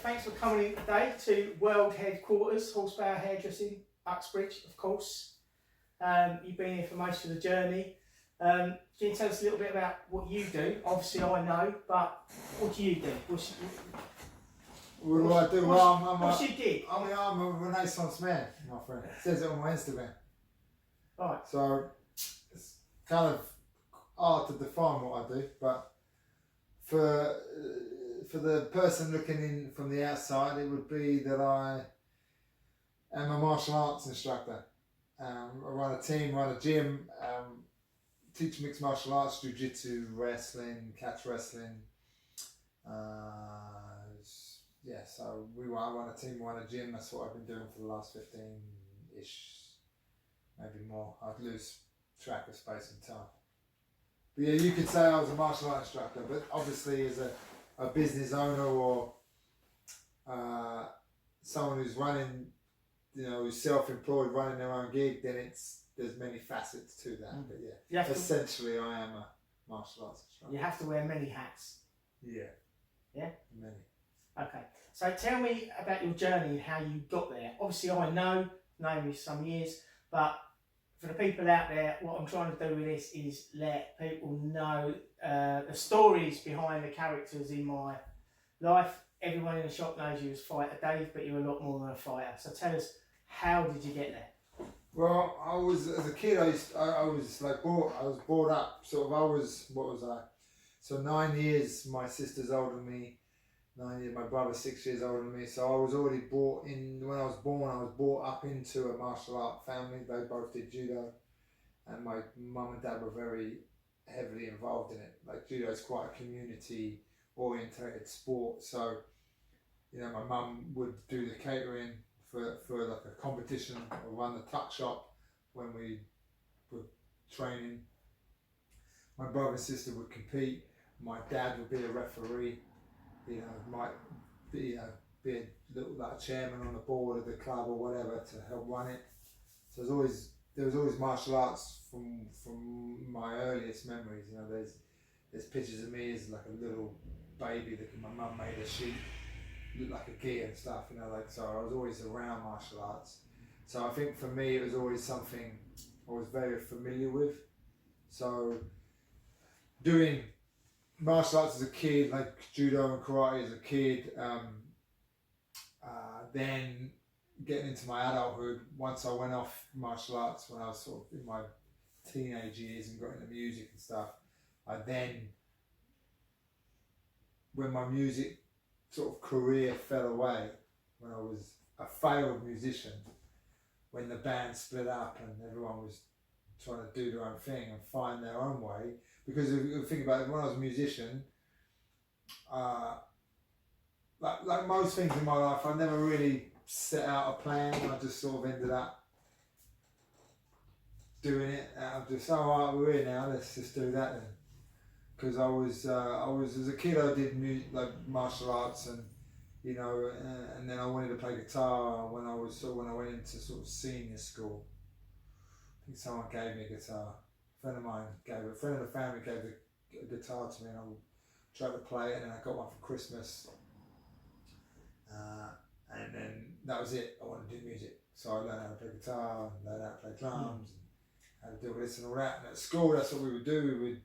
thanks for coming in today to World Headquarters, Horsepower Hairdressing, Uxbridge, of course. You've been here for most of the journey. Can you tell us a little bit about what you do? Obviously I know, but what do you do? What do I do? Well, what's your gig? I'm a Renaissance man, my friend. It says it on my Instagram. Right. So it's kind of hard to define what I do, but for the person looking in from the outside, it would be that I am a martial arts instructor. I run a team, run a gym, teach mixed martial arts, jiu-jitsu, wrestling, catch wrestling. Yeah, so I run a team, run a gym. That's what I've been doing for the last 15-ish, maybe more. I'd lose track of space and time. But yeah, you could say I was a martial arts instructor, but obviously as a business owner or someone who's running, who's self-employed, running their own gig, then there's many facets to that. But yeah, essentially I am a martial arts instructor. You have to wear many hats. Yeah. Yeah? Many. Okay, so tell me about your journey and how you got there. Obviously I known you some years, but for the people out there, what I'm trying to do with this is let people know the stories behind the characters in my life. Everyone in the shop knows you as Fighter Dave, but you're a lot more than a fighter. So tell us, how did you get there? Well, as a kid, I was brought up, what was I? So 9 years, my sister's older than me. 9 years, my brother's 6 years older than me. So I was already when I was born, I was brought up into a martial art family. They both did judo. And my mum and dad were very heavily involved in it. Like judo is quite a community orientated sport. So, my mum would do the catering for like a competition or run the tuck shop when we were training. My brother and sister would compete. My dad would be a referee. Might be a little like chairman on the board of the club or whatever to help run it. So there was always martial arts from my earliest memories. There's pictures of me as like a little baby that my mum made a sheet look like a gi and stuff. So I was always around martial arts. So I think for me it was always something I was very familiar with. So doing martial arts as a kid, like judo and karate as a kid, then getting into my adulthood, once I went off martial arts when I was sort of in my teenage years and got into music and stuff, when my music sort of career fell away, when I was a failed musician, when the band split up and everyone was trying to do their own thing and find their own way. Because if you think about it, when I was a musician, like most things in my life, I never really set out a plan. I just sort of ended up doing it. I'm just, alright, we're here now, let's just do that then. Because I was as a kid, I did martial arts and and then I wanted to play guitar when I went into sort of senior school. I think someone gave me a guitar. A friend of the family gave a guitar to me, and I tried to play it, and I got one for Christmas. And then that was it. I wanted to do music, so I learned how to play guitar, and learned how to play drums, and how to do this and all that. And at school, that's what we would do.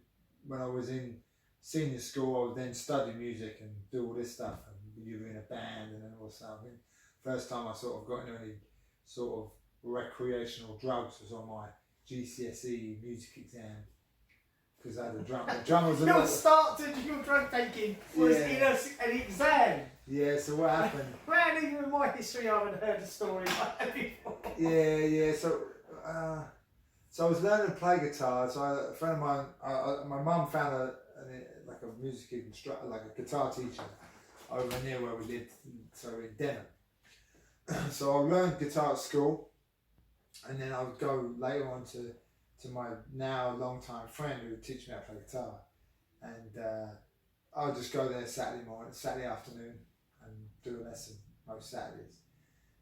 When I was in senior school, I would then study music and do all this stuff, and you were in a band, and then all something. First time I sort of got into any sort of recreational drugs was on my GCSE music exam, because I had a drum. The drum was a Your start to your drug taking was in an exam. Yeah, so what happened? Man, even in my history I haven't heard a story like that before. Yeah, so I was learning to play guitar. So a friend of mine, my mum found a music instructor, like a guitar teacher over near where we lived, so in Denham. So I learned guitar at school, and then I would go later on to my now long-time friend who would teach me how to play guitar, and I would just go there Saturday afternoon, and do a lesson most Saturdays.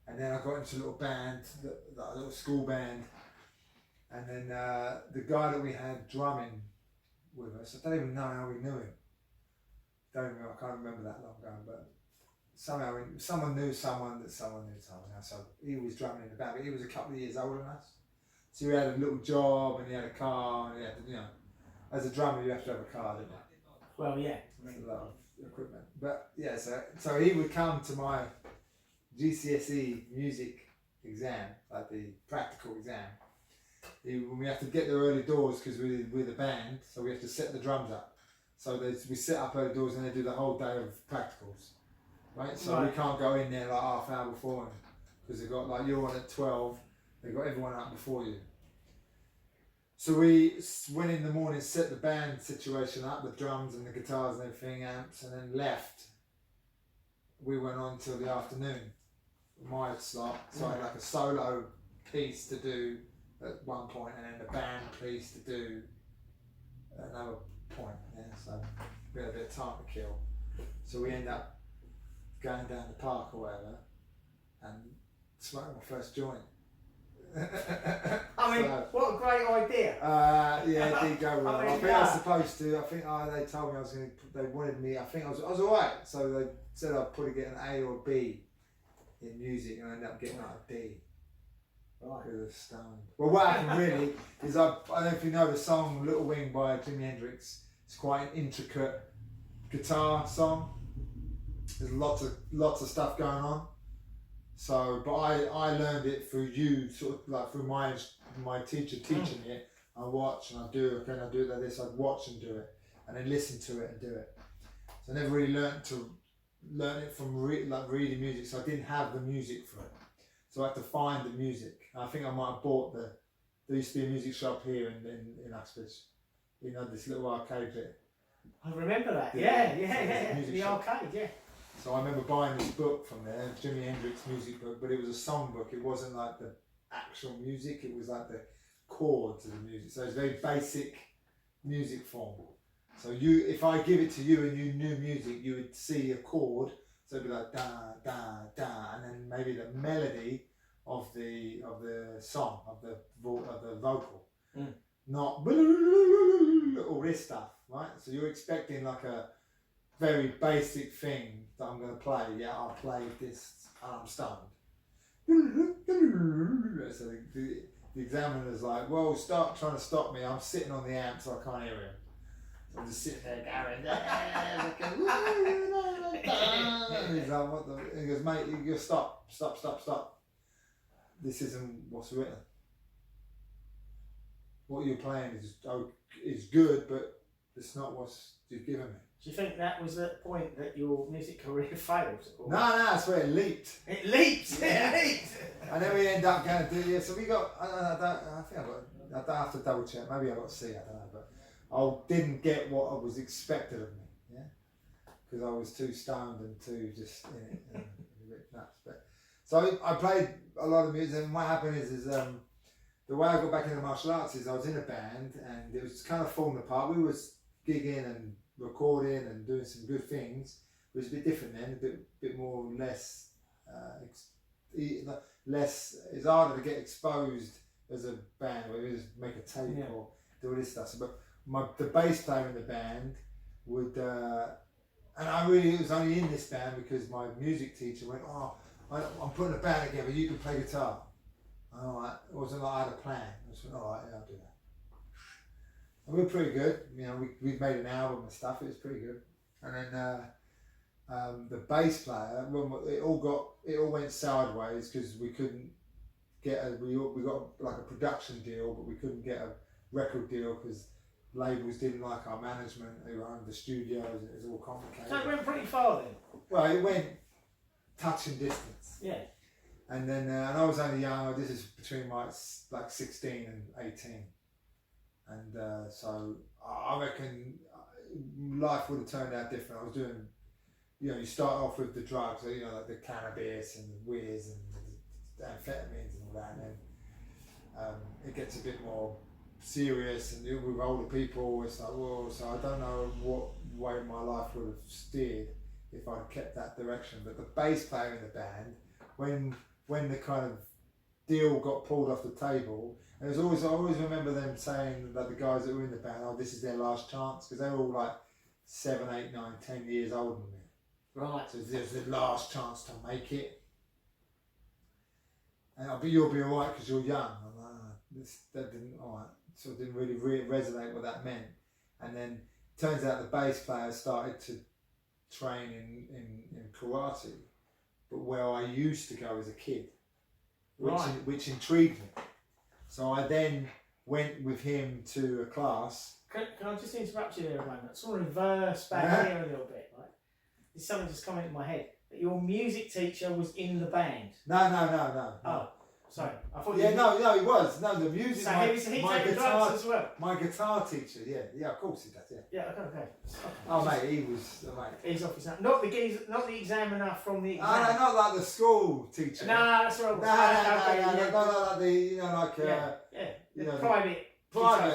And then I got into a little band, a little school band, and then the guy that we had drumming with us, I don't even know how we knew him. I can't remember that long ago, but somehow someone knew someone that someone knew someone else. So he was drumming in the band, but he was a couple of years older than us. So he had a little job and he had a car and he had to, you know, as a drummer you have to have a car, don't you? Well, yeah. That's a lot of equipment. But yeah, so he would come to my GCSE music exam, like the practical exam. We have to get there early doors because we're the band, so we have to set the drums up. So we set up early doors and they do the whole day of practicals, right? So we can't go in there like half an hour before because they've got like you're on at 12, they've got everyone up before you. So we went in the morning, set the band situation up, the drums and the guitars and everything, amps, and then left. We went on till the afternoon, my slot, so I had like a solo piece to do at one point and then the band piece to do at another point, yeah, so we had a bit of time to kill. So we end up going down the park or whatever and smoking my first joint. I mean, so, what a great idea. Yeah, it did go well. I think I was supposed to. I think they told me I was going to. They wanted me. I think I was alright. So they said I'd probably get an A or a B in music, and I ended up getting like a D. Right. Because of stoned. Well, what happened really is I don't know if you know the song "Little Wing" by Jimi Hendrix. It's quite an intricate guitar song. There's lots of stuff going on. So, but I learned it through you, sort of like through my teacher teaching it. I watch and I do it. Then I do it like this. I'd watch and do it, and then listen to it and do it. So I never really learned it from reading music. So I didn't have the music for it. So I had to find the music. I think I might have bought there used to be a music shop here in Uxbridge. You know, this little arcade bit. I remember that. Yeah. The arcade, yeah. So I remember buying this book from there, Jimi Hendrix music book, but it was a song book. It wasn't like the actual music. It was like the chords of the music. So it's very basic music form. So if I give it to you and you knew music, you would see a chord. So it'd be like da da da, and then maybe the melody of the song of the vocal, not all this stuff, right? So you're expecting like a very basic thing that I'm going to play. Yeah, I'll play this and I'm stunned. So the examiner's like, well, start trying to stop me. I'm sitting on the amp so I can't hear him. So I'm just sitting there going, and he's like, what the? And he goes, mate, you stop. This isn't what's written. What you're playing is good, but it's not what you've given me. Do you think that was the point that your music career failed? Or? No, that's where it leaped. It leaped. Yeah. It leaped. And then we end up going to do. Yeah, so we got. I think I don't have to double check. Maybe I got a C. I don't know, but I didn't get what I was expected of me. Yeah, because I was too stoned and too just in it and a bit nuts. But so I played a lot of music, and what happened is the way I got back into martial arts is I was in a band and it was kind of falling apart. We was gigging and recording and doing some good things. It was a bit different then, a bit more less less. It's harder to get exposed as a band where you just make a tape or do all this stuff. So, but the bass player in the band would, and I really was only in this band because my music teacher went, oh, I'm putting a band together. You can play guitar. Alright, it wasn't like I had a plan. I just went, alright, yeah, I'll do that. And we were pretty good. You know, we'd made an album and stuff. It was pretty good. And then the bass player, it all went sideways because we couldn't get we got like a production deal, but we couldn't get a record deal because labels didn't like our management who owned the studios. And it was all complicated. So it went pretty far then. Well, it went touching distance. Yeah. And then, and I was only young. This is between like 16 and 18. And so I reckon life would have turned out different. I was doing, you know, you start off with the drugs, you know, like the cannabis and the whiz and the amphetamines and all that. And then it gets a bit more serious and with older people, it's like, whoa, so I don't know what way my life would have steered if I'd kept that direction. But the bass player in the band, when the kind of deal got pulled off the table, and it was I always remember them saying that the guys that were in the band, oh, this is their last chance, because they were all like 7, 8, 9, 10 years older than me. Right. So there's the last chance to make it. And you'll be alright because you're young. I'm like, that didn't, alright. So it didn't really resonate what that meant. And then turns out the bass player started to train in karate, but where I used to go as a kid, which intrigued me. So I then went with him to a class. Can I just interrupt you there a moment? Sort of reverse back here a little bit, right? There's something just coming into my head. That your music teacher was in the band. No. Oh, sorry. I thought. Yeah, no, he was. No, the music. So he my takes guitar drugs as well. My guitar teacher, yeah, of course he does, yeah. Yeah, okay. Oh mate, he was mate. He's off his nut. Not the examiner from the exam. Oh, no, not like the school teacher. No, that's right. No, not like the the private.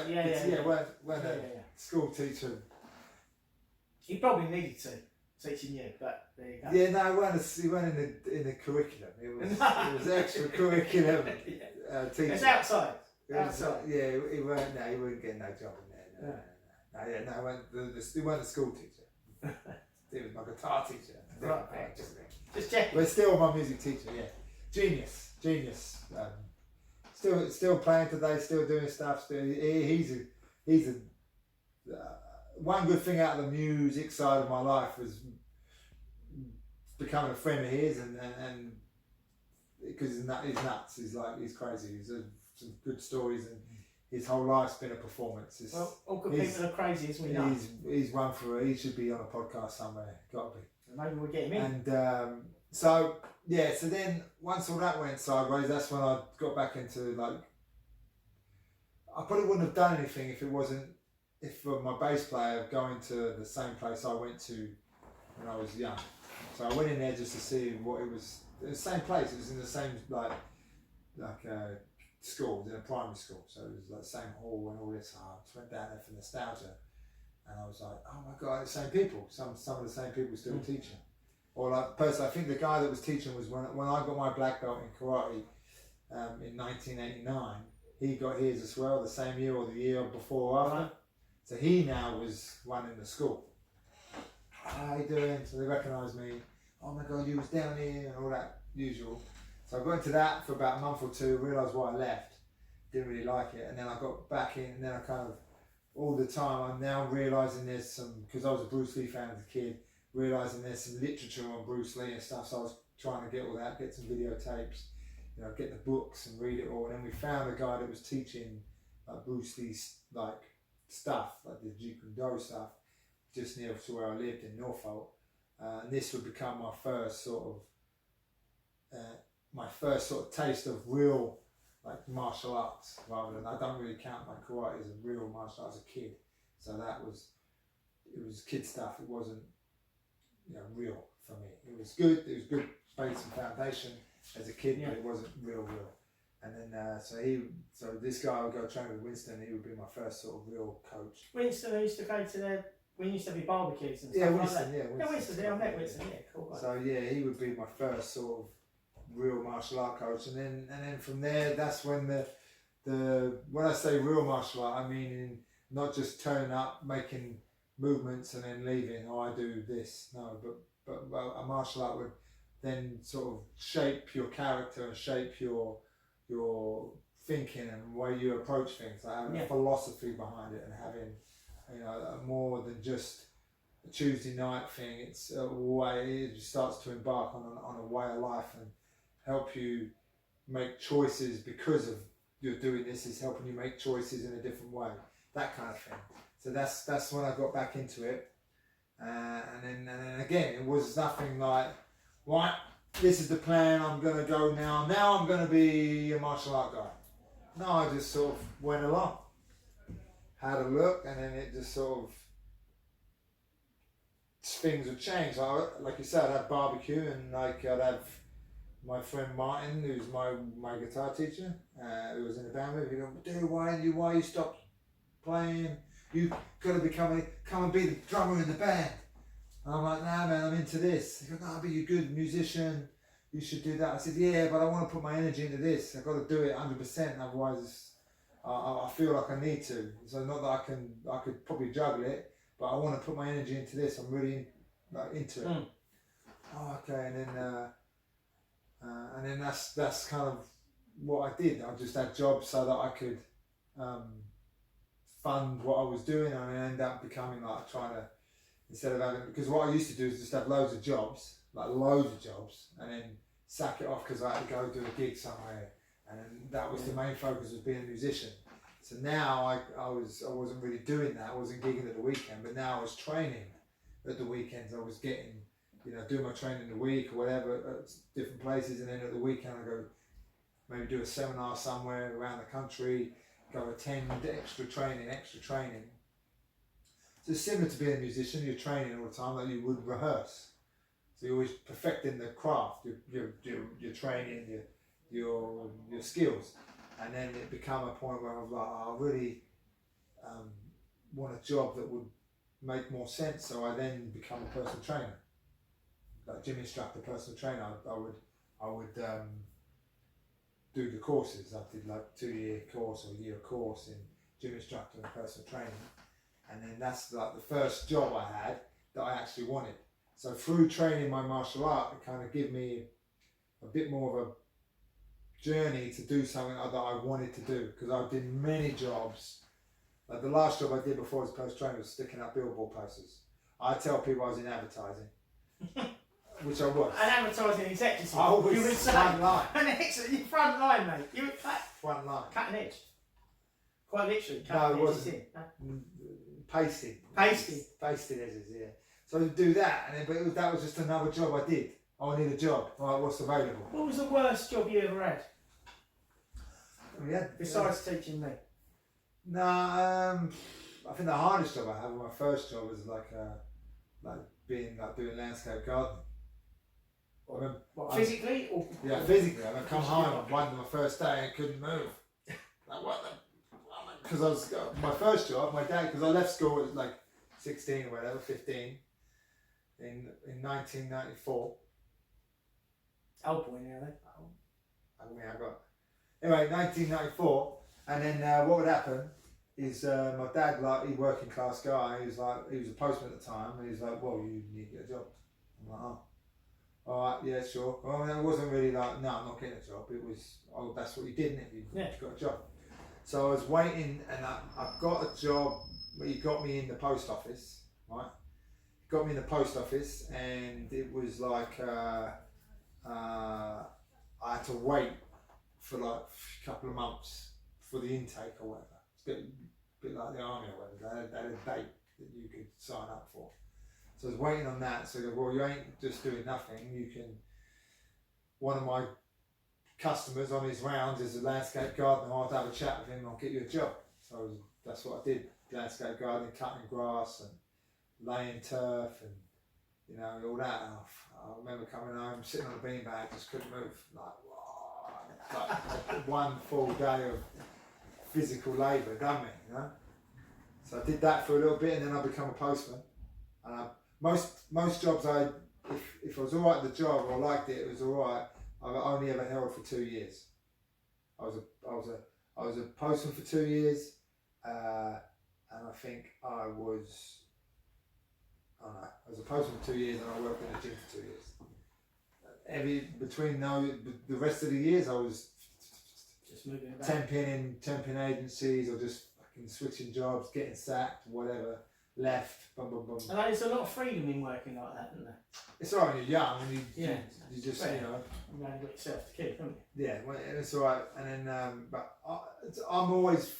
Yeah, when a school teacher. He probably needed to teaching you, but there you go. Yeah, no, he went in the curriculum. It was extra curriculum teaching. It's outside. Yeah, he wouldn't get no job in there. No, he wasn't the school teacher. He was my guitar teacher. Right. Just checking. But still my music teacher, yeah. Genius. Still playing today, still doing stuff. He's a one good thing out of the music side of my life was becoming a friend of his, and because he's nuts. He's crazy. He's some good stories, and his whole life's been a performance. Well, all good people are crazy, as we know. He's run for it. He should be on a podcast somewhere. Got to be. Maybe we'll get him in. And so then once all that went sideways, that's when I got back into I probably wouldn't have done anything if my bass player going to the same place I went to when I was young. So I went in there just to see what it was. The same place. It was in the same school, it was in a primary school. So it was like the same hall and all this. I just went down there for nostalgia, and I was like, oh my god, the same people. Some of the same people still teaching. Or I think the guy that was teaching was when I got my black belt in karate in 1989. He got his as well the same year or the year before or after. Right. So he now was running the school. How you doing? So they recognised me. Oh my god, you was down here and all that usual. So I got into that for about a month or two, realised why I left. Didn't really like it. And then I got back in, and then I kind of, all the time, I'm now realising there's some, because I was a Bruce Lee fan as a kid, realising there's some literature on Bruce Lee and stuff. So I was trying to get all that, get some videotapes, get the books and read it all. And then we found a guy that was teaching Bruce Lee's stuff, like the Jeet Kune Do stuff, just near to where I lived in Norfolk. And this would become my first sort of taste of real martial arts, rather than, I don't really count my karate as a real martial art as a kid. So it was kid stuff. It wasn't real for me. It was good base and foundation as a kid, but it wasn't real. And then so this guy would go train with Winston. He would be my first sort of real coach. Winston used to go to we used to be barbecues and stuff. Yeah, Winston. Winston. I met Winston. Yeah, cool. So he would be my first sort of real martial art coach, and then from there, that's when when I say real martial art, I mean not just turning up, making movements, and then leaving. Oh, I do this. No, but a martial art would then sort of shape your character and shape your thinking and the way you approach things, having a philosophy behind it, and having more than just a Tuesday night thing. It's a way. It starts to embark on a way of life and help you make choices because of you're doing this. Is helping you make choices in a different way. That kind of thing. So that's when I got back into it, and then again, it was nothing like, right, this is the plan. I'm gonna go now. Now I'm gonna be a martial art guy. No, I just sort of went along, had a look, and then it just sort of things would change. Like you said, I'd have barbecue, and I'd have my friend Martin, who's my guitar teacher, who was in the band with me. He'd go, dude, why you stopped playing? You gotta come and be the drummer in the band. And I'm like, nah man, I'm into this. He goes, no, but you're a good musician, you should do that. I said, yeah, but I want to put my energy into this. I've got to do it 100%, otherwise I feel like I need to. So not that I could probably juggle it, but I want to put my energy into this. I'm really into it. oh, okay, and then that's kind of what I did. I just had jobs so that I could fund what I was doing, and I ended up becoming like trying to, instead of having, because what I used to do is just have loads of jobs, and then sack it off because I had to go do a gig somewhere, and then that was the main focus, was being a musician. So now I wasn't really doing that. I wasn't gigging at the weekend, but now I was training at the weekends. I was getting, doing my training in the week or whatever at different places, and then at the weekend I go maybe do a seminar somewhere around the country, go attend extra training. So it's similar to being a musician. You're training all the time, like you would rehearse. So you're always perfecting the craft. You're training your skills, and then it become a point where I was like, I really want a job that would make more sense. So I then become a personal trainer, like gym instructor, personal trainer. I would do the courses. I did like 2-year course or a year course in gym instructor and personal training, and then that's like the first job I had that I actually wanted. So through training my martial art, it kind of gave me a bit more of a journey to do something that I wanted to do, because I did many jobs. Like the last job I did before as personal trainer was sticking up billboard posters. I tell people I was in advertising, which I was. An advertising executive. I was you would say. front line. An excellent front line, mate. You would Front line. cutting edge. Quite literally. No, Cutting it edge wasn't. is in. No? Pasting. Pasting edges, yeah. So I'd do that, and then, that was just another job I did. Oh, I need a job. Right, what's available? What was the worst job you ever had? Yeah. Besides teaching me. No, I think the hardest job I had, my first job, was like doing landscape gardening. What, physically or? Yeah, physically. I come home one my first day and couldn't move. Because I was my first job, my dad, because I left school at like 16 or whatever, 15, in 1994. Old boy now then. I got. Anyway, 1994, and then what would happen is my dad, like, he working class guy, he was a postman at the time, and he was like, well, you need to get a job. I'm like, oh, alright, yeah, sure. Well, it wasn't really like, no, I'm not getting a job. It was, oh, that's what you did, if you got a job. So I was waiting, and I got a job. He got me in the post office, right? He got me in the post office, and it was like I had to wait for like a couple of months for the intake or whatever. It's a bit like the army or whatever. They had a date that you could sign up for. So I was waiting on that. So they go, well, you ain't just doing nothing. You can. One of my customers on his rounds is a landscape gardener. I'll have a chat with him and I'll get you a job. So that's what I did. Landscape gardening, cutting grass and laying turf and all that. And I remember coming home, sitting on a beanbag, just couldn't move. Like one full day of physical labour done me, So I did that for a little bit, and then I became a postman. And most jobs, if I was alright at the job or I liked it, it was alright. I've only ever held for 2 years. I was a postman for 2 years, and I think I was a postman for 2 years, and I worked in a gym for 2 years. Between the rest of the years, I was just moving about. temping agencies, or just fucking switching jobs, getting sacked, whatever, left, boom, boom, boom. And there's a lot of freedom in working like that, isn't there? It's alright when you're young, and you just, You've only got yourself to keep, haven't you? Yeah, well, it's alright. And then, but I'm always,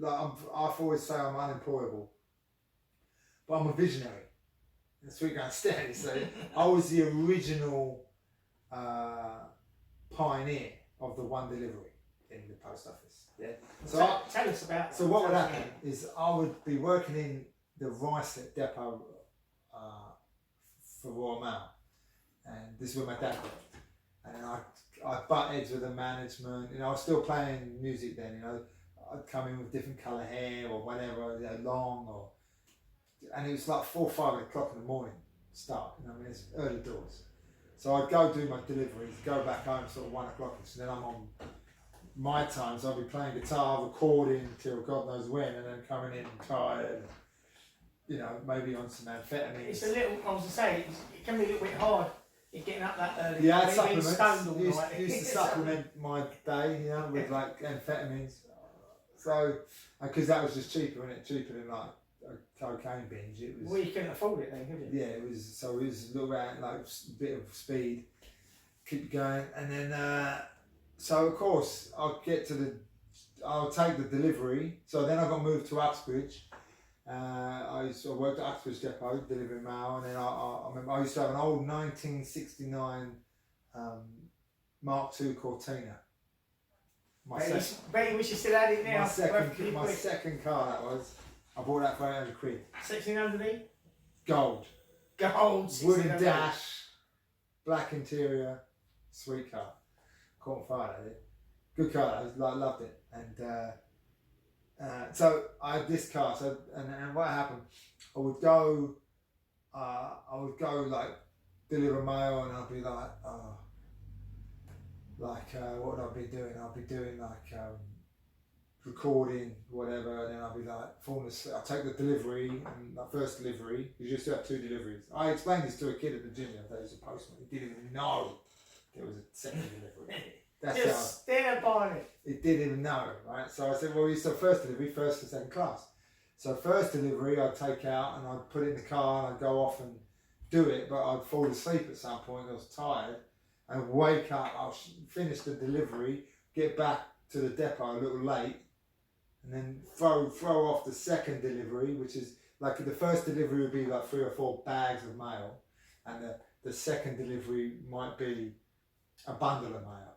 I've always say I'm unemployable, but I'm a visionary. That's what you're going to stand. So I was the original pioneer of the one delivery in the post office. Yeah. So tell us about. So what would happen is I would be working in the Ruislip depot for Royal Mail, and this is where my dad worked. And I butt heads with the management. I was still playing music then. I'd come in with different colour hair or whatever, long and it was like 4 or 5 o'clock in the morning start. It's early doors. So I'd go do my deliveries, go back home sort of 1 o'clock, and then I'm on my time, so I'll be playing guitar, recording till God knows when, and then coming in tired, maybe on some amphetamines. It's a little, I was to say, it can be a little bit hard You're getting up that early. Yeah, I had Maybe being stoned all supplements. night. Used to supplement my day, you know, with like amphetamines. So, because that was just cheaper, wasn't it? Cheaper than like a cocaine binge. It was. Well, you couldn't afford it then, could you? Yeah, it was. So it was a little bit like a bit of speed, keep going, and then. So of course I'll take the delivery. So then I got moved to Uxbridge. I worked at Uxbridge Depot delivering mail, and then I remember I used to have an old 1969 Mark II Cortina. Bet you wish you still had it now. My second car that was. I bought that for £800. 1600 Gold. Gold. Wooden dash, black interior, sweet car. Caught fire that did. Good car. I loved it, and so I had this car. So and what happened? I would go like deliver mail, and I'd be like, what would I be doing? I'd be doing like recording, whatever, and then I'd be like falling asleep. I'd take the delivery, and the first delivery, you used to have 2 deliveries. I explained this to a kid at the gym the other day, he was a postman. He didn't even know there was a second delivery. That's just there buying it. He didn't even know, right? So I said, well, you said first delivery, first and second class. So first delivery I'd take out and I'd put it in the car and I'd go off and do it, but I'd fall asleep at some point, I was tired, and wake up, I'll finish the delivery, get back to the depot a little late, and then throw off the second delivery, which is like the first delivery would be like 3 or 4 bags of mail, and the second delivery might be a bundle of mail.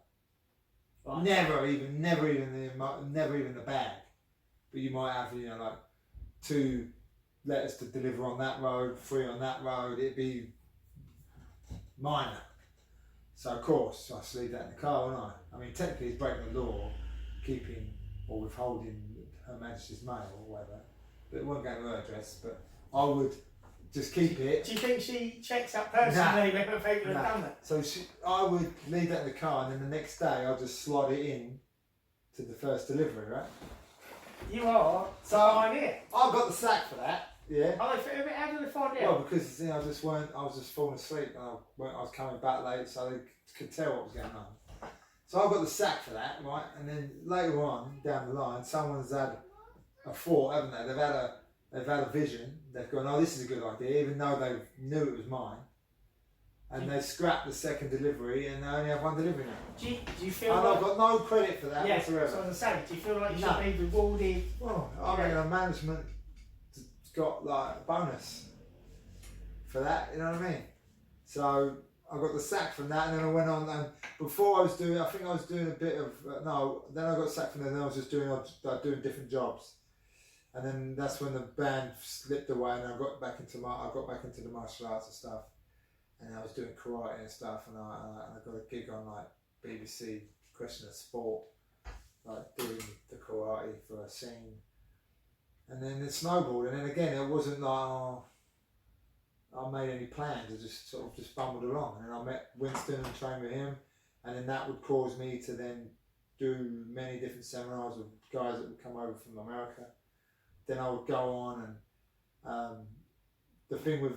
Right. Never even the bag, but you might have like 2 letters to deliver on that road, 3 on that road. It'd be minor. So of course I sleep that in the car, wouldn't I? I mean, technically it's breaking the law, keeping or withholding Her Majesty's mail or whatever, but it won't go to her address. But I would just keep it. Do you think she checks up personally when people have done that? So I would leave that in the car, and then the next day I'll just slot it in to the first delivery, right? You are. So I got the sack for that. Yeah. How did they find it? Well, because I was just falling asleep, and I was coming back late, so they could tell what was going on. So I got the sack for that, right? And then later on down the line, someone's had a thought, haven't they? They've had a vision. They've gone, oh, this is a good idea, even though they knew it was mine. And they scrapped the second delivery, and they only have 1 delivery now. Do you feel and like... I've got no credit for that whatsoever. So I was saying, do you feel like you should be rewarded? Well, I mean, the management got like a bonus for that, you know what I mean? So I got the sack from that, and then I went on, and before I was doing a bit of, then I got sacked from there, and then I was just doing different jobs. And then that's when the band slipped away, and I got back into the martial arts and stuff, and I was doing karate and stuff, and I got a gig on like BBC Question of Sport, like doing the karate for a scene, and then it snowballed, and then again it wasn't like I made any plans. I just sort of just bumbled along, and then I met Winston and trained with him, and then that would cause me to then do many different seminars with guys that would come over from America. Then I would go on, and the thing with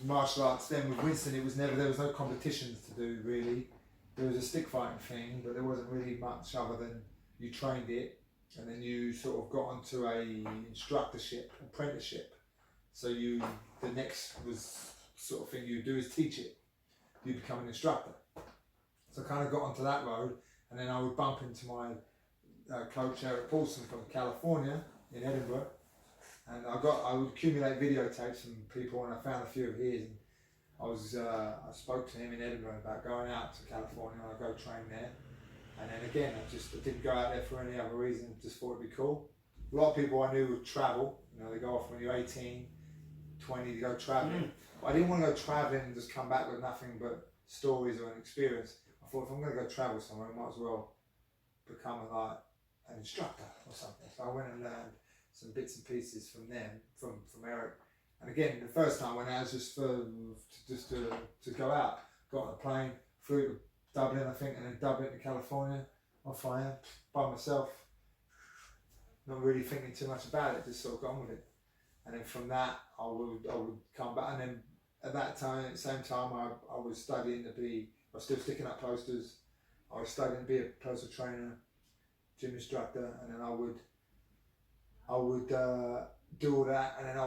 martial arts then with Winston, there was no competitions to do really. There was a stick fighting thing, but there wasn't really much other than you trained it, and then you sort of got onto a apprenticeship. So the next was sort of thing you do is teach it. You become an instructor. So I kind of got onto that road, and then I would bump into my coach Eric Paulson from California in Edinburgh. And I would accumulate videotapes from people, and I found a few of his. And I spoke to him in Edinburgh about going out to California, and I'd go train there. And then again, I didn't go out there for any other reason, just thought it'd be cool. A lot of people I knew would travel. They go off when you're 18, 20 to go traveling. But I didn't want to go traveling and just come back with nothing but stories or an experience. I thought if I'm going to go travel somewhere, I might as well become an instructor or something. So I went and learned some bits and pieces from them, from Eric. And again, the first time I went out was just to go out. Got on a plane, flew to Dublin, I think, and then Dublin to California on fire by myself. Not really thinking too much about it, just sort of got on with it. And then from that, I would come back, and then at that time, at the same time, I was studying to be. I was still sticking up posters. I was studying to be a personal trainer, gym instructor, and then I would do all that, and then I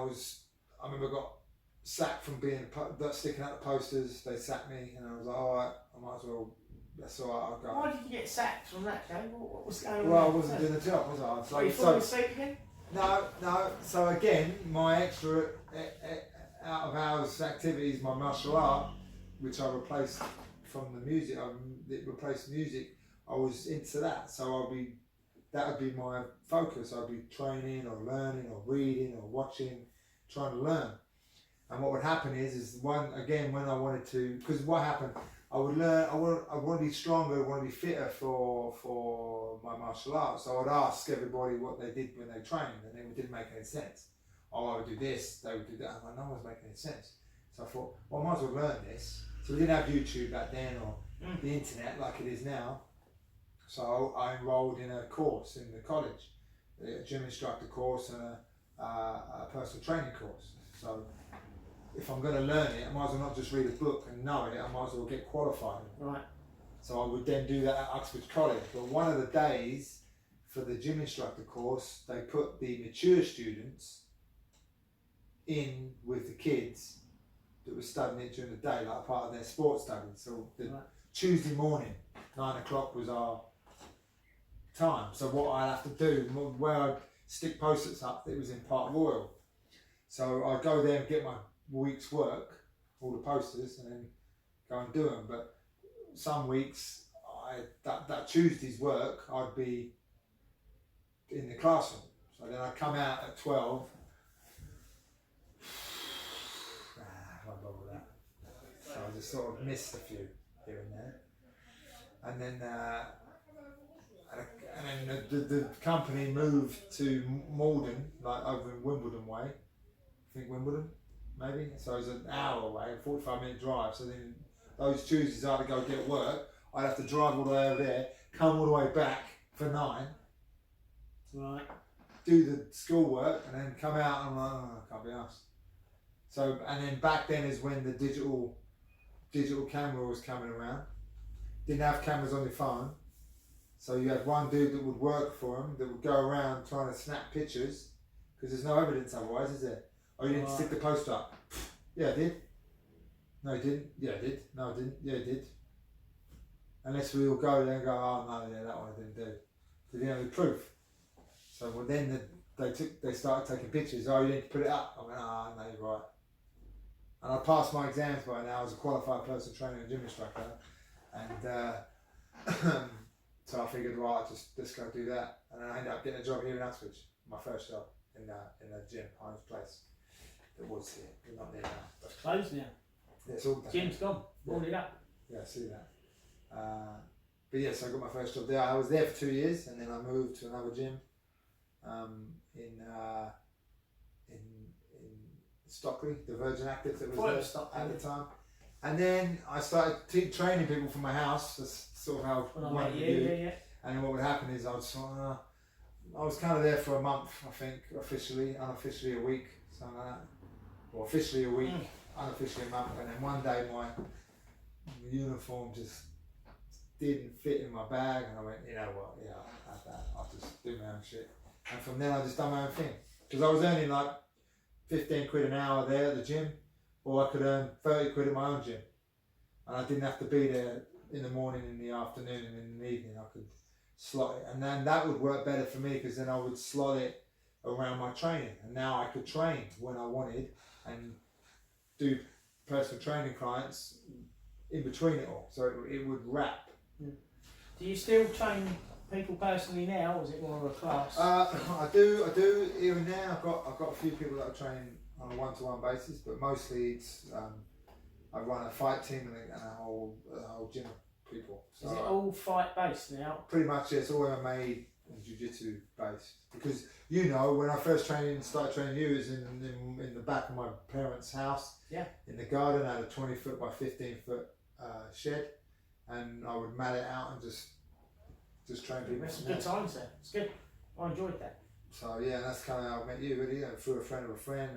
remember I got sacked from being sticking up the posters. They sacked me, and I was like, all right, I might as well. That's all right. I'll go. Why did you get sacked from that, Jay? What was going on? Well, I wasn't doing the job, was I? So you falling asleep again? No. So again, my extra out of hours activities, my martial art, which I replaced from the music, it replaced music. I was into that, so that would be my focus. I'd be training or learning or reading or watching, trying to learn. And what would happen is when I wanted to, because what happened, I would learn. I want to be stronger. I want to be fitter for my martial arts. So I'd ask everybody what they did when they trained, and it didn't make any sense. Oh, I would do this. They would do that. I'm like, no one's making any sense. So I thought, well, I might as well learn this. So we didn't have YouTube back then or the internet like it is now. So I enrolled in a course in the college, a gym instructor course and a personal training course. So if I'm going to learn it, I might as well not just read a book and know it, I might as well get qualified. Right. So I would then do that at Uxbridge College. But one of the days for the gym instructor course, they put the mature students in with the kids that were studying it during the day, like part of their sports studies. So the Tuesday morning, 9 o'clock was our time. So what I'd have to do, where I'd stick post-its up, it was in Park Royal. So I'd go there and get my week's work, all the posters, and then go and do them. But some weeks, that Tuesday's work, I'd be in the classroom. So then I'd come out at 12. So I just sort of missed a few here and there, and then the company moved to Malden, like over in Wimbledon way. I think Wimbledon, maybe. So it was an hour away, a 45-minute drive. So then those Tuesdays I had to go get work. I'd have to drive all the way over there, come all the way back for 9. Right. Do the schoolwork and then come out and I'm like, oh, I can't be asked. So, and then back then is when the digital camera was coming around. Didn't have cameras on your phone. So you had one dude that would work for him that would go around trying to snap pictures because there's no evidence otherwise, is there? Oh, you didn't stick the poster up. Yeah, I did. No, I didn't. Yeah, I did. No, I didn't. Yeah, I did. Unless we all go there and go, oh no, yeah, that one I didn't do. Because you didn't have any proof. So well, then they started taking pictures. Oh, you didn't put it up. I went, oh, no, you're right. And I passed my exams by now as a qualified personal trainer and gym instructor. And so I figured, right, let's go do that. And then I ended up getting a job here in Uxbridge, my first job in a gym, Hines Place. It was here, we're not there now. It's closed now. Yeah, it's all done. Gym's gone, boarded up. Yeah, I see that. But yeah, so I got my first job there. I was there for 2 years and then I moved to another gym in Stockley, the Virgin Active that was there at the time. And then I started training people from my house. That's sort of how I wanted to do. Yeah. And then what would happen is I was kind of there for a month, I think, officially, unofficially a week, something like that. Or officially a week, unofficially a month. And then one day my uniform just didn't fit in my bag, and I went, you know what, yeah, I'll have that. I'll just do my own shit. And from then I just done my own thing. Because I was earning like 15 quid an hour there at the gym, or I could earn 30 quid at my own gym. And I didn't have to be there in the morning, in the afternoon, and in the evening. I could slot it. And then that would work better for me because then I would slot it around my training. And now I could train when I wanted and do personal training clients in between it all. So it would wrap. Do you still train people personally now, or is it more of a class? I do here and there. I've got a few people that I train on a one-to-one basis, but mostly it's I run a fight team and a whole gym of people. So is it all fight based now? Pretty much, yeah, it's all MMA and jiu-jitsu based. Because you know, when I first started training you, it was in the back of my parents' house. Yeah. In the garden, I had a 20-foot by 15-foot shed, and I would mat it out and just train people. That's some good times there. It's good. I enjoyed that. So yeah, that's kind of how I met you, really, through a friend of a friend,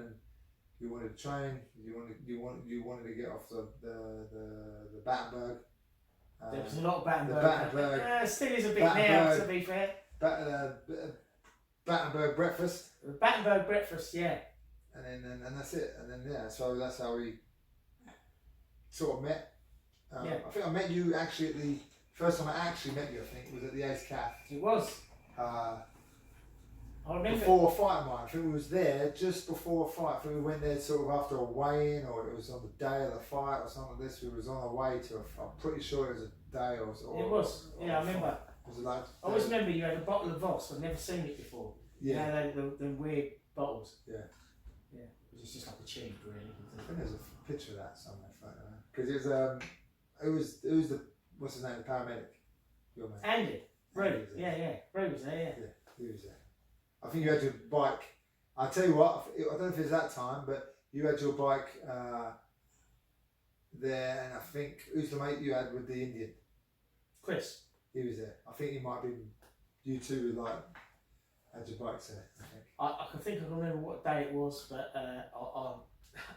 you wanted to train, you wanted to get off the Battenberg. There was a lot of The Battenberg. Battenberg. Still is a bit now, to be fair. Battenberg breakfast. The Battenberg breakfast, yeah. And that's it. And then yeah, so that's how we sort of met. Yeah. I think I met you actually at the first time I actually met you. I think was at the Ace Cath. It was. I remember. Before a fight of mine. I think we was there just before a fight. I think we went there sort of after a weigh-in, or it was on the day of the fight or something like this. We was on our way to I'm pretty sure it was a day or it was. Yeah, I remember. Was it like? I always remember you had a bottle of Voss. I've never seen it before. Yeah. You know, the weird bottles. Yeah. Yeah. It was just like a tube, really. I think there's a picture of that somewhere, because it was the what's his name, the paramedic, your man. Andy. Rue. Yeah. Rue was there. Yeah, he was there. I think you had your bike. I'll tell you what. I don't know if it was that time, but you had your bike there, and I think who's the mate you had with the Indian? Chris. He was there. I think he might have been. You two were like had your bikes there. I think. I can remember what day it was, but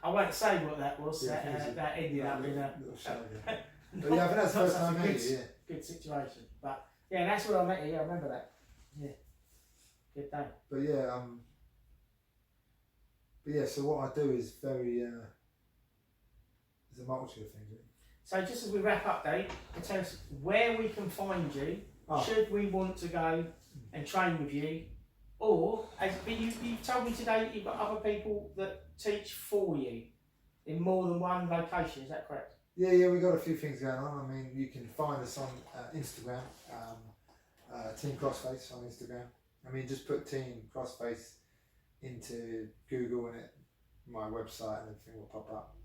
I won't say what that was. Yeah, that ended up in a. But yeah, I think that's the first time I met you. Yeah. Good situation, but yeah, that's where I met you. Yeah, I remember that. Yeah, good day. But yeah, so what I do is very. There's a multitude of things. Really. So just as we wrap up, Dave, tell us where we can find you. Should we want to go and train with you, or you told me today that you've got other people that teach for you in more than one location. Is that correct? Yeah, we got a few things going on. I mean, you can find us on Instagram, Team Crossface on Instagram. I mean, just put Team Crossface into Google and my website and everything will pop up.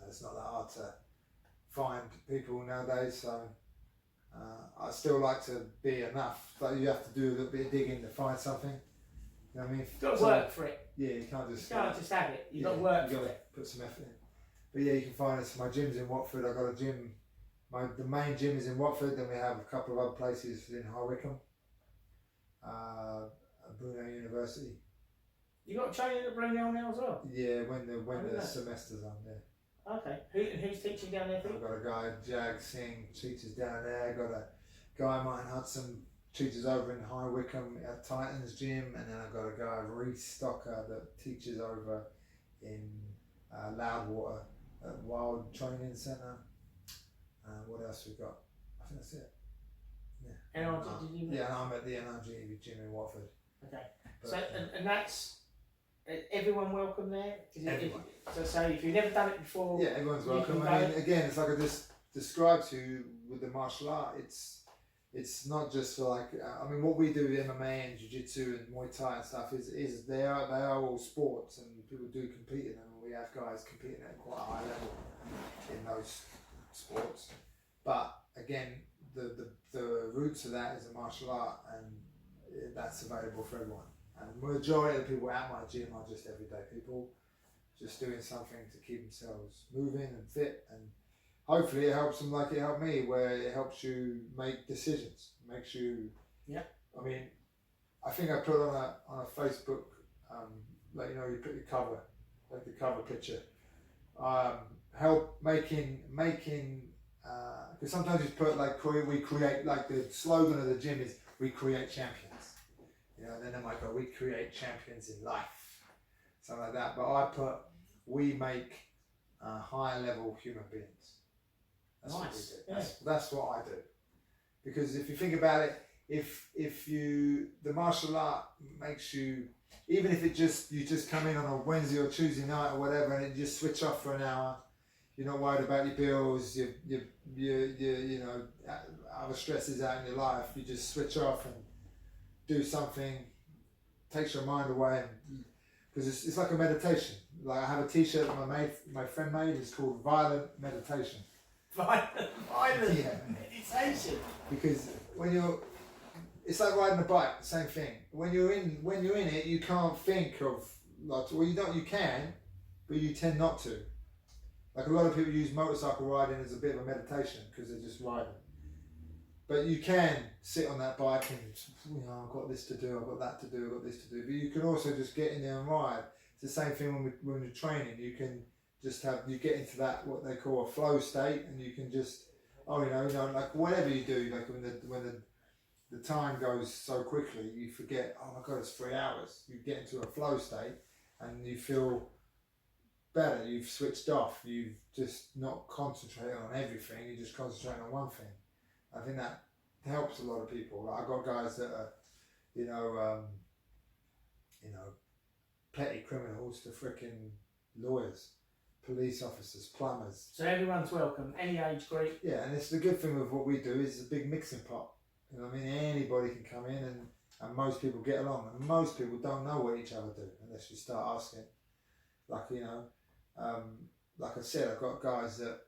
It's not that hard to find people nowadays, so I still like to be enough. But you have to do a little bit of digging to find something. You know what I mean? You've got to work for it. Yeah, you can't just have it. You've got to work for it. Put some effort in. But yeah, you can find us. My gym's in Watford. I've got a gym. The main gym is in Watford. Then we have a couple of other places in High Wycombe, Brunel University. You got training at Brunel now as well? Yeah, when the semester's on there. Okay. Who's teaching down there? I've got a guy, Jag Singh, teaches down there. I've got a guy, Martin Hudson, teaches over in High Wycombe at Titans Gym, and then I've got a guy, Reece Stocker, that teaches over in Loudwater at Wild Training Centre. What else we got? I think that's it. Yeah. NRG, yeah, and I'm at the NRG gym in Watford. Okay. But, so and that's everyone welcome there? Everyone. So if you've never done it before, yeah, everyone's welcome. I mean, again, it's like I just described to you with the martial art. It's not just for like. I mean, what we do with MMA and Jiu-Jitsu and Muay Thai and stuff is they are all sports and people do compete in them. We have guys competing at quite a high level in those sports. But again, the roots of that is a martial art, and that's available for everyone. And the majority of the people at my gym are just everyday people, just doing something to keep themselves moving and fit, and hopefully it helps them like it helped me, where it helps you make decisions, makes you. Yeah. I mean, I think I put on a Facebook, like you put your cover, like the cover picture, help making. Because sometimes you put like we create, like the slogan of the gym is we create champions. You know, and then they might go, we create champions in life, something like that. But I put, we make higher level human beings. That's nice. What we do. Yeah. That's what I do. Because if you think about it, the martial art makes you, even if you just come in on a Wednesday or Tuesday night or whatever, and you just switch off for an hour. You're not worried about your bills. You know, other stresses out in your life. You just switch off and do something, takes your mind away, because it's like a meditation. Like I have a T-shirt that my friend made. It's called Violent Meditation. Violent yeah. meditation. Because it's like riding a bike. Same thing. When you're in it, you can't think of like. Well, you can, but you tend not to. Like a lot of people use motorcycle riding as a bit of a meditation because they're just riding. But you can sit on that bike and, I've got this to do, I've got that to do, I've got this to do. But you can also just get in there and ride. It's the same thing when we're training. You can just you get into that what they call a flow state, and you can just like whatever you do, like when the time goes so quickly, you forget. Oh my God, it's 3 hours. You get into a flow state, and you feel better. You've switched off. You've just not concentrated on everything. You're just concentrating on one thing. I think that helps a lot of people. Like, I've got guys that are, petty criminals to freaking lawyers, police officers, plumbers. So everyone's welcome, any age group. Yeah, and it's the good thing with what we do is a big mixing pot. You know what I mean? Anybody can come in, and most people get along, and most people don't know what each other do unless you start asking. Like, like I said, I've got guys that,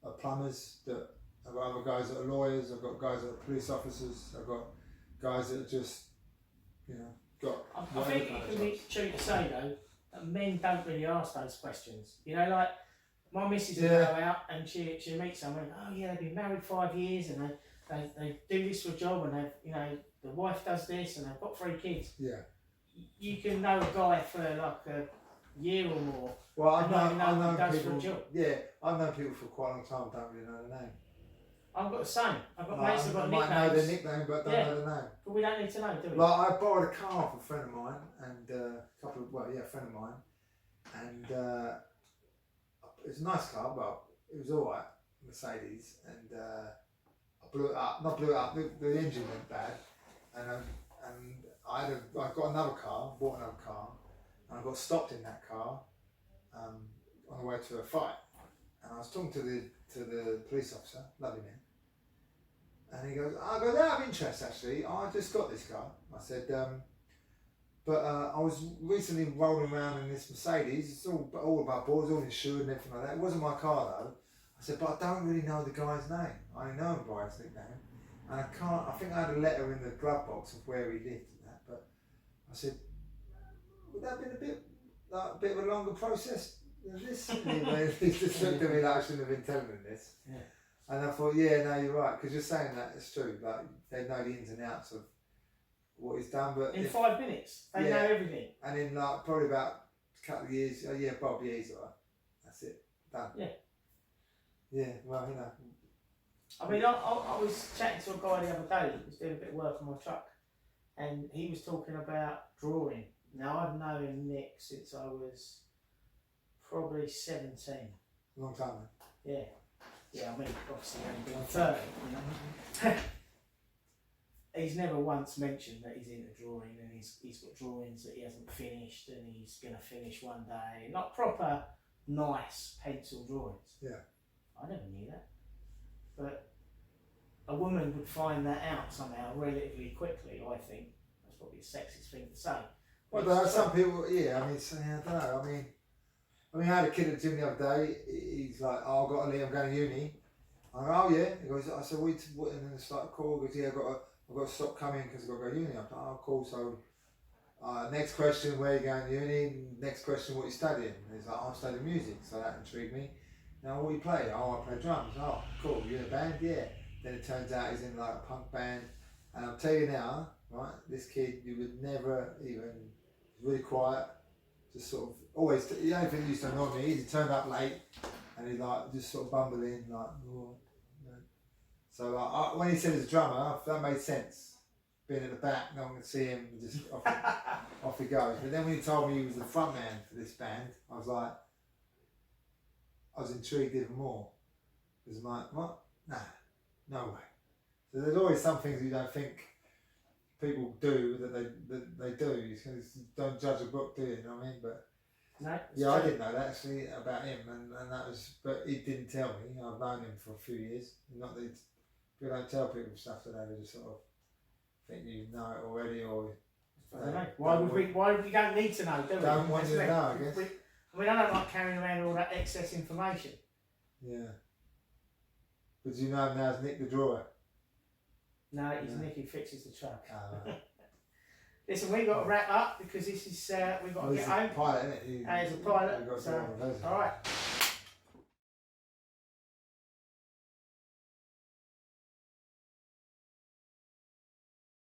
are plumbers, that I've got other guys that are lawyers, I've got guys that are police officers, I've got guys that are just, got. I think it can be true to say though that men don't really ask those questions. Like my missus will go out and she meets someone. Oh yeah, they've been married 5 years and they do this for a job, and the wife does this and they've got 3 kids. Yeah. You can know a guy for like a year or more. Well, I've known does people. for a job. Yeah, I've known people for quite a long time. Don't really know the name. I've got the same. I've got mates who've got nicknames. nicknames. I might know their nickname, but don't know the name. But we don't need to know, do we? Like, I borrowed a car off a friend of mine, and a friend of mine, and it's a nice car, but it was alright, Mercedes, and I blew it up. Not blew it up. The engine went bad, and I got another car, bought another car, and I got stopped in that car on the way to a fight, and I was talking to the police officer, lovely man. And he goes, out of interest actually, I just got this car. I said, but I was recently rolling around in this Mercedes, it's all about boards, all insured and everything like that. It wasn't my car though. I said, but I don't really know the guy's name. I know him by his nickname. And I think I had a letter in the glove box of where he lived and that, but I said, would that have been a bit of a longer process than this? He just looked at me like I shouldn't have been telling him this. Yeah. And I thought, yeah, no, you're right, because you're saying that, it's true. Like, they know the ins and outs of what he's done, but in 5 minutes, they know everything. And in like probably about a couple of years, Bob, yeah, he's alright. That's it, done. Yeah. Yeah, well, I mean, I was chatting to a guy the other day who was doing a bit of work on my truck, and he was talking about drawing. Now, I've known Nick since I was probably 17. Long time, man. Yeah. Yeah, I mean, obviously only been 30, He's never once mentioned that he's into drawing, and he's got drawings that he hasn't finished and he's going to finish one day. Not proper, nice pencil drawings. Yeah. I never knew that. But a woman would find that out somehow relatively quickly, I think. That's probably a sexist thing to say. Well, there are some people, I don't know. I mean, I had a kid at the gym the other day. He's like, oh, I've got to leave, I'm going to uni. I go, oh yeah. He goes, I said, what? And then it's like, cool. He goes, yeah, I've got to stop coming because I've got to go to uni. I'm like, oh, cool. So, next question, where are you going to uni? Next question, what are you studying? And he's like, oh, I'm studying music. So that intrigued me. Now, what do you play? Oh, I play drums. Oh, cool. You're in a band? Yeah. Then it turns out he's in like a punk band. And I'll tell you now, right, this kid, you would never even, he's really quiet. Just sort of always, the only thing that used to annoy me is he turned up late and he like just sort of bumbled in like, oh, no. So like, when he said he's a drummer, that made sense. Being at the back, no one could see him, just off he goes. But then when he told me he was the front man for this band, I was intrigued even more. Because I'm like, what? Nah, no way. So there's always some things you don't think people do that they do. You don't judge a book, do you? You know what I mean? But no, yeah, I didn't know that actually about him, and that was. But he didn't tell me. I've known him for a few years. Not that people don't tell people stuff today. They just sort of think you know it already, or I don't know. Why would we don't need to know, do we? Don't want you to know, I guess. I don't like carrying around all that excess information. Yeah. But do you know him now as Nick the Drawer? No, he's Nick who fixes the truck. Right. Listen, we've got to wrap up because this is, we've got to get home. Pilot, isn't it? As a pilot. You've got to so, go on the all right.